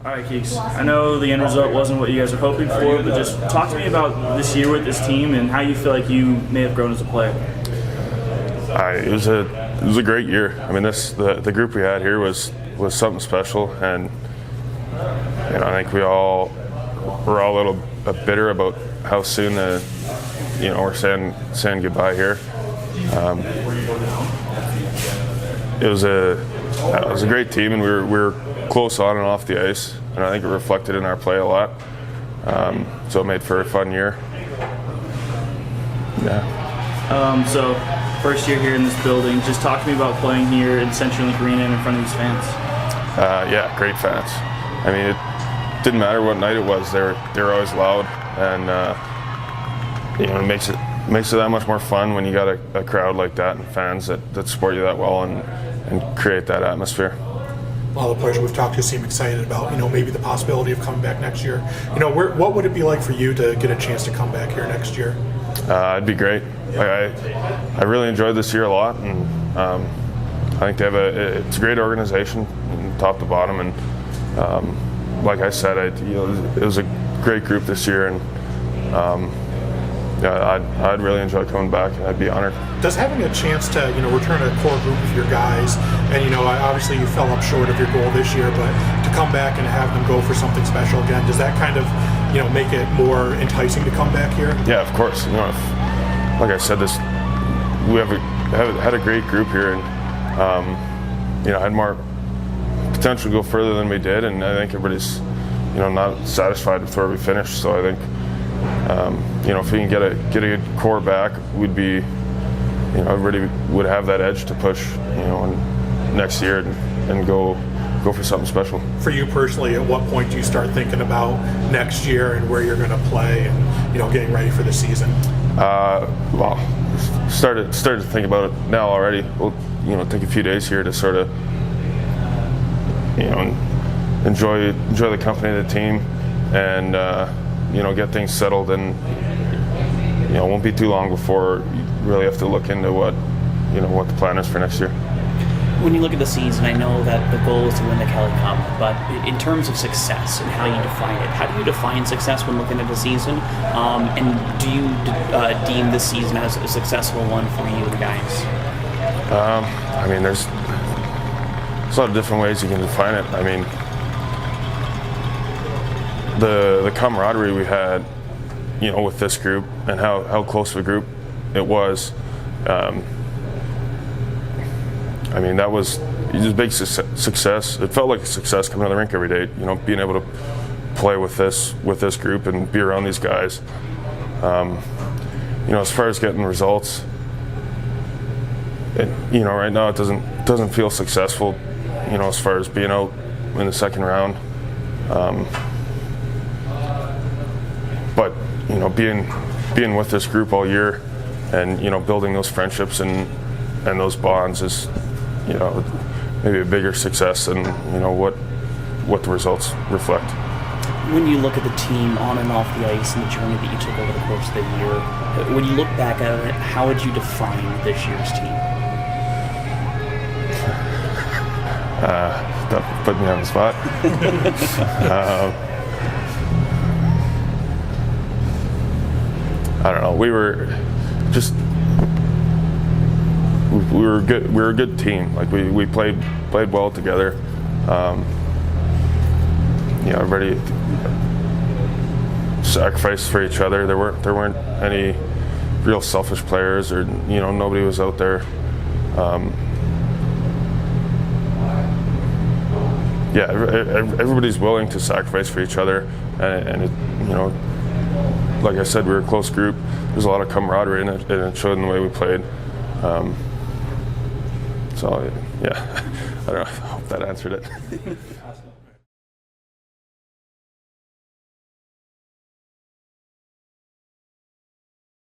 All right, Keeks. I know the end result wasn't what you guys were hoping for, but just talk to me about this year with this team and how you feel like you may have grown as a player. It was a great year. I mean, the group we had here was something special, and I think we're all a little bit bitter about how soon we're saying goodbye here. It was a great team, and we were close on and off the ice, and I think it reflected in our play a lot. So it made for a fun year. Yeah. So first year here in this building, just talk to me about playing here in CenturyLink Arena and in front of these fans. Yeah, great fans. I mean, it didn't matter what night it was; they were always loud, and it makes it that much more fun when you got a crowd like that and fans that support you that well and create that atmosphere. A lot of the players we've talked to seem excited about, maybe the possibility of coming back next year. What would it be like for you to get a chance to come back here next year? It'd be great. I really enjoyed this year a lot, and I think it's a great organization, top to bottom, and like I said, it was a great group this year, and I'd really enjoy coming back, and I'd be honored. Does having a chance to return a core group of your guys, and obviously you fell up short of your goal this year, but to come back and have them go for something special again, does that kind of make it more enticing to come back here? Yeah, of course. Like I said, we had a great group here, and had more potential to go further than we did, and I think everybody's not satisfied with where we finished. So I think if we can get a good core back, we'd be everybody would have that edge to push next year and go for something special. For you personally, at what point do you start thinking about next year and where you're going to play and getting ready for the season? Well, started to think about it now already. We'll take a few days here to sort of enjoy the company of the team and get things settled, and it won't be too long before you really have to look into what the plan is for next year. When you look at the season, I know that the goal is to win the Kelly Cup, but in terms of success and how you define it, how do you define success when looking at the season? And do you deem this season as a successful one for you guys? I mean, there's a lot of different ways you can define it. I mean, the camaraderie we had, with this group and how close of a group it was. I mean, that was a big success. It felt like a success coming to the rink every day. Being able to play with this group and be around these guys. As far as getting results, right now it doesn't feel successful. As far as being out in the second round. But being with this group all year, and building those friendships and those bonds is maybe a bigger success than what the results reflect. When you look at the team on and off the ice and the journey that you took over the course of the year, when you look back at it, how would you define this year's team? That put me on the spot. I don't know. We were good. We were a good team. Like we played well together. Everybody sacrificed for each other. There weren't any real selfish players, or nobody was out there. Everybody's willing to sacrifice for each other, and it, like I said, we were a close group. There's a lot of camaraderie in it, and it showed in the way we played. So, yeah, I don't know. I hope that answered it.